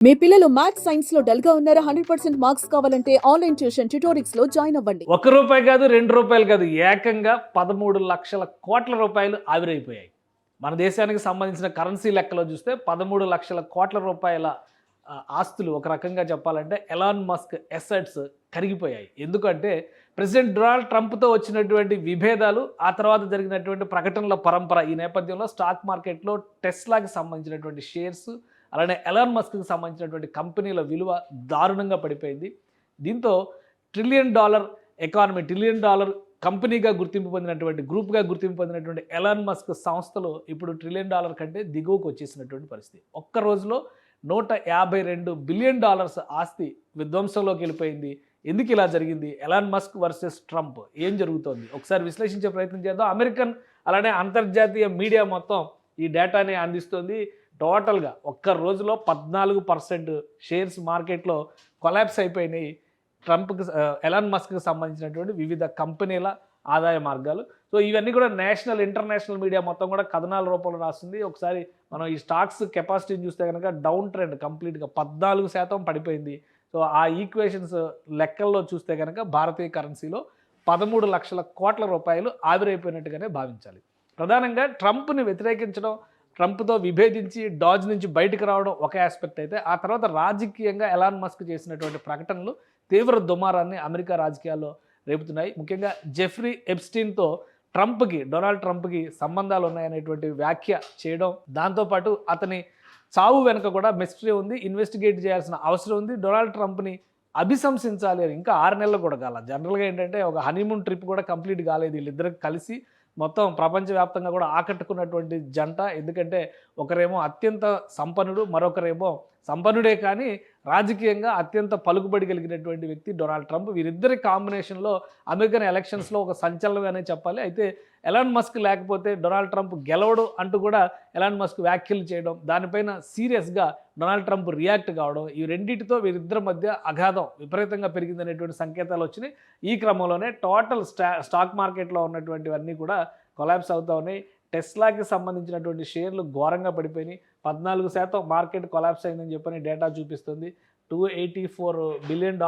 మీ పిల్లలు maths science లో dull గా ఉన్నారా? 100% మార్క్స్ కావాలంటే ఆన్లైన్ ట్యూషన్ ట్యుటోరిక్స్ లో జాయిన్ అవ్వండి. ₹1 కాదు, ₹2 కాదు, ఏకంగా 13 లక్షల కోట్ల రూపాయలు ఆవిరైపోయాయి. మన దేశానికి సంబంధించిన కరెన్సీ లెక్కలో చూస్తే 13 లక్షల కోట్ల రూపాయల ఆస్తులు ఒక రకంగా చెప్పాలంటే ఎలాన్ మస్క్ ఎసెట్స్ కరిగిపోయాయి. ఎందుకంటే ప్రెసిడెంట్ డొనాల్డ్ ట్రంప్తో వచ్చినటువంటి విభేదాలు, ఆ తర్వాత జరిగినటువంటి ప్రకటనల పరంపర, ఈ నేపథ్యంలో స్టాక్ మార్కెట్లో టెస్లాకి సంబంధించినటువంటి షేర్స్, అలానే ఎలాన్ మస్క్కి సంబంధించినటువంటి కంపెనీల విలువ దారుణంగా పడిపోయింది. దీంతో $1 ట్రిలియన్ ఎకానమీ, $1 ట్రిలియన్ కంపెనీగా గుర్తింపు పొందినటువంటి, గ్రూప్గా గుర్తింపు పొందినటువంటి ఎలాన్ మస్క్ సంస్థలు ఇప్పుడు $1 ట్రిలియన్ కంటే దిగువకు వచ్చేసినటువంటి పరిస్థితి. ఒక్క రోజులో $152 బిలియన్ ఆస్తి విధ్వంసంలోకి వెళ్ళిపోయింది. ఎందుకు ఇలా జరిగింది? ఎలాన్ మస్క్ వర్సెస్ ట్రంప్ ఏం జరుగుతోంది? ఒకసారి విశ్లేషించే ప్రయత్నం చేద్దాం. అమెరికన్ అలానే అంతర్జాతీయ మీడియా మొత్తం ఈ డేటాని అందిస్తుంది. టోటల్గా ఒక్క రోజులో 14% షేర్స్ మార్కెట్లో కొలాప్స్ అయిపోయినాయి. ఎలాన్ మస్క్కి సంబంధించినటువంటి వివిధ కంపెనీల ఆదాయ మార్గాలు. సో ఇవన్నీ కూడా నేషనల్, ఇంటర్నేషనల్ మీడియా మొత్తం కూడా కథనాల రూపంలో రాస్తుంది. ఒకసారి మనం ఈ స్టాక్స్ కెపాసిటీని చూస్తే కనుక డౌన్ ట్రెండ్ కంప్లీట్గా 14% పడిపోయింది. సో ఆ ఈక్వేషన్స్ లెక్కల్లో చూస్తే కనుక భారతీయ కరెన్సీలో 13 లక్షల కోట్ల రూపాయలు ఆవిరైపోయినట్టుగానే భావించాలి. ప్రధానంగా ట్రంప్ని వ్యతిరేకించడం, ట్రంప్తో విభేదించి డాజ్ నుంచి బయటకు రావడం ఒక ఆస్పెక్ట్ అయితే, ఆ తర్వాత రాజకీయంగా ఎలాన్ మస్క్ చేసినటువంటి ప్రకటనలు తీవ్ర దుమారాన్ని అమెరికా రాజకీయాల్లో రేపుతున్నాయి. ముఖ్యంగా జెఫ్రీ ఎప్స్టీన్తో డొనాల్డ్ ట్రంప్కి సంబంధాలు ఉన్నాయనేటువంటి వ్యాఖ్య చేయడం, దాంతోపాటు అతని చావు వెనుక కూడా మిస్టరీ ఉంది, ఇన్వెస్టిగేట్ చేయాల్సిన అవసరం ఉంది, డొనాల్డ్ ట్రంప్ని అభిశంసించాలి అని. ఇంకా 6 నెలలు కూడా కాల. జనరల్గా ఏంటంటే ఒక హనీమూన్ ట్రిప్ కూడా కంప్లీట్ కాలేదు వీళ్ళిద్దరికి కలిసి. మొత్తం ప్రపంచవ్యాప్తంగా కూడా ఆకట్టుకున్నటువంటి జంట. ఎందుకంటే ఒకరేమో అత్యంత సంపన్నుడు, మరొకరేమో సంపన్నుడే కానీ రాజకీయంగా అత్యంత పలుకుబడి కలిగినటువంటి వ్యక్తి డొనాల్డ్ ట్రంప్. వీరిద్దరి కాంబినేషన్లో అమెరికన్ ఎలక్షన్స్లో ఒక సంచలనమే అనే చెప్పాలి. అయితే ఎలాన్ మస్క్ లేకపోతే డొనాల్డ్ ట్రంప్ గెలవడు అంటూ కూడా ఎలాన్ మస్క్ వ్యాఖ్యలు చేయడం, దానిపైన సీరియస్గా డొనాల్డ్ ట్రంప్ రియాక్ట్ కావడం, ఈ రెండింటితో వీరిద్దరి మధ్య అగాధం విపరీతంగా పెరిగిందనేటువంటి సంకేతాలు వచ్చినాయి. ఈ క్రమంలోనే టోటల్ స్టాక్ మార్కెట్లో ఉన్నటువంటివన్నీ కూడా కొలాప్స్ అవుతూ ఉన్నాయి. టెస్లాకి సంబంధించినటువంటి షేర్లు ఘోరంగా పడిపోయినాయి. 14% మార్కెట్ కొలాప్స్ అయిందని చెప్పని డేటా చూపిస్తుంది. $284 బిలియన్,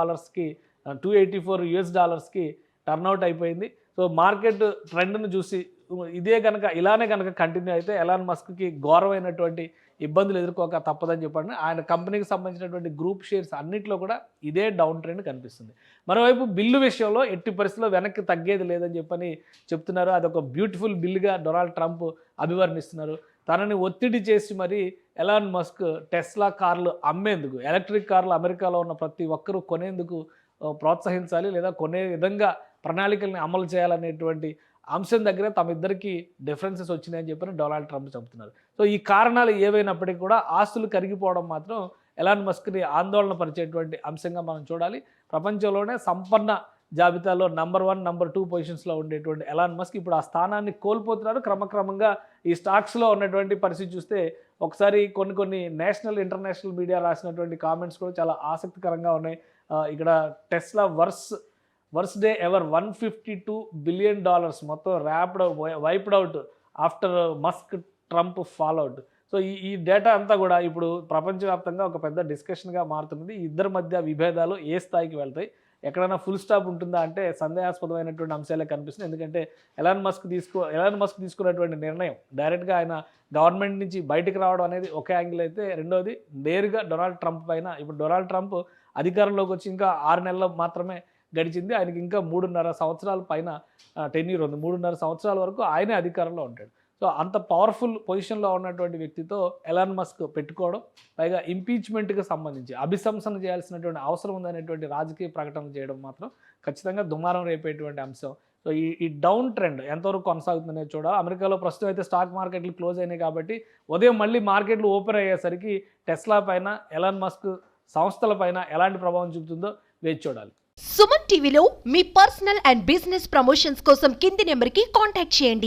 $284 టర్న్అవుట్ అయిపోయింది. సో మార్కెట్ ట్రెండ్ను చూసి ఇలానే కనుక కంటిన్యూ అయితే ఎలాన్ మస్క్కి ఘోరమైనటువంటి ఇబ్బందులు ఎదుర్కోక తప్పదని చెప్పండి. ఆయన కంపెనీకి సంబంధించినటువంటి గ్రూప్ షేర్స్ అన్నింటిలో కూడా ఇదే డౌన్ ట్రెండ్ కనిపిస్తుంది. మరోవైపు బిల్లు విషయంలో ఎట్టి పరిస్థితుల్లో వెనక్కి తగ్గేది లేదని చెప్పని చెప్తున్నారు. అదొక బ్యూటిఫుల్ బిల్లుగా డొనాల్డ్ ట్రంప్ అభివర్ణిస్తున్నారు. తనని ఒత్తిడి చేసి మరి ఎలాన్ మస్క్ టెస్లా కార్లు అమ్మేందుకు, ఎలక్ట్రిక్ కార్లు అమెరికాలో ఉన్న ప్రతి ఒక్కరూ కొనేందుకు ప్రోత్సహించాలి, లేదా కొనే విధంగా ప్రణాళికల్ని అమలు చేయాలనేటువంటి అంశం దగ్గర తమిద్దరికి డిఫరెన్సెస్ వచ్చినాయని చెప్పని డొనాల్డ్ ట్రంప్ చెబుతున్నారు. సో ఈ కారణాలు ఏవైనప్పటికీ కూడా ఆస్తులు కరిగిపోవడం మాత్రం ఎలాన్ మస్క్ని ఆందోళన పరిచేటువంటి అంశంగా మనం చూడాలి. ప్రపంచంలోనే సంపన్న జాబితాలో నంబర్ 1, నంబర్ 2 పొజిషన్స్లో ఉండేటువంటి ఎలాన్ మస్క్ ఇప్పుడు ఆ స్థానాన్ని కోల్పోతున్నారు. క్రమక్రమంగా ఈ స్టాక్స్లో ఉన్నటువంటి పరిస్థితి చూస్తే ఒకసారి కొన్ని నేషనల్, ఇంటర్నేషనల్ మీడియా రాసినటువంటి కామెంట్స్ కూడా చాలా ఆసక్తికరంగా ఉన్నాయి. ఇక్కడ Tesla worst day ever, $152 billion మొత్తం wiped out after Musk Trump fallout. So ఈ డేటా అంతా కూడా ఇప్పుడు ప్రపంచవ్యాప్తంగా ఒక పెద్ద డిస్కషన్గా మారుతున్నది. ఇద్దరి మధ్య విభేదాలు ఏ స్థాయికి వెళ్తాయి, ఎక్కడైనా ఫుల్ స్టాప్ ఉంటుందా అంటే సందేహాస్పదమైనటువంటి అంశాలే కనిపిస్తుంది. ఎందుకంటే ఎలాన్ మస్క్ తీసుకున్నటువంటి నిర్ణయం డైరెక్ట్గా ఆయన గవర్నమెంట్ నుంచి బయటకు రావడం అనేది ఒక యాంగిల్ అయితే, రెండోది నేరుగా డొనాల్డ్ ట్రంప్ పైన. ఇప్పుడు డొనాల్డ్ ట్రంప్ అధికారంలోకి వచ్చి ఇంకా 6 నెలలు మాత్రమే గడిచింది. ఆయనకి ఇంకా 3.5 సంవత్సరాల పైన టెన్యూర్ ఉంది. 3.5 సంవత్సరాల వరకు ఆయనే అధికారంలో ఉంటాడు. సో అంత పవర్ఫుల్ పొజిషన్లో ఉన్నటువంటి వ్యక్తితో ఎలాన్ మస్క్ పెట్టుకోవడం, పైగా ఇంపీచ్మెంట్కి సంబంధించి అభిశంసన చేయాల్సినటువంటి అవసరం ఉందనేటువంటి రాజకీయ ప్రకటనలు చేయడం మాత్రం ఖచ్చితంగా దుమారం రేపేటువంటి అంశం. సో ఈ డౌన్ ట్రెండ్ ఎంతవరకు కొనసాగుతుందనేది చూడాలి. అమెరికాలో ప్రస్తుతం అయితే స్టాక్ మార్కెట్లు క్లోజ్ అయినాయి కాబట్టి ఉదయం మళ్ళీ మార్కెట్లు ఓపెన్ అయ్యేసరికి టెస్లా పైన, ఎలాన్ మస్క్ సంస్థల పైన ఎలాంటి ప్రభావం చూపుతుందో వేచి చూడాలి. సుమన్ టీవీలో మీ పర్సనల్ అండ్ బిజినెస్ ప్రమోషన్స్ కోసం కింది నెంబర్కి కాంటాక్ట్ చేయండి.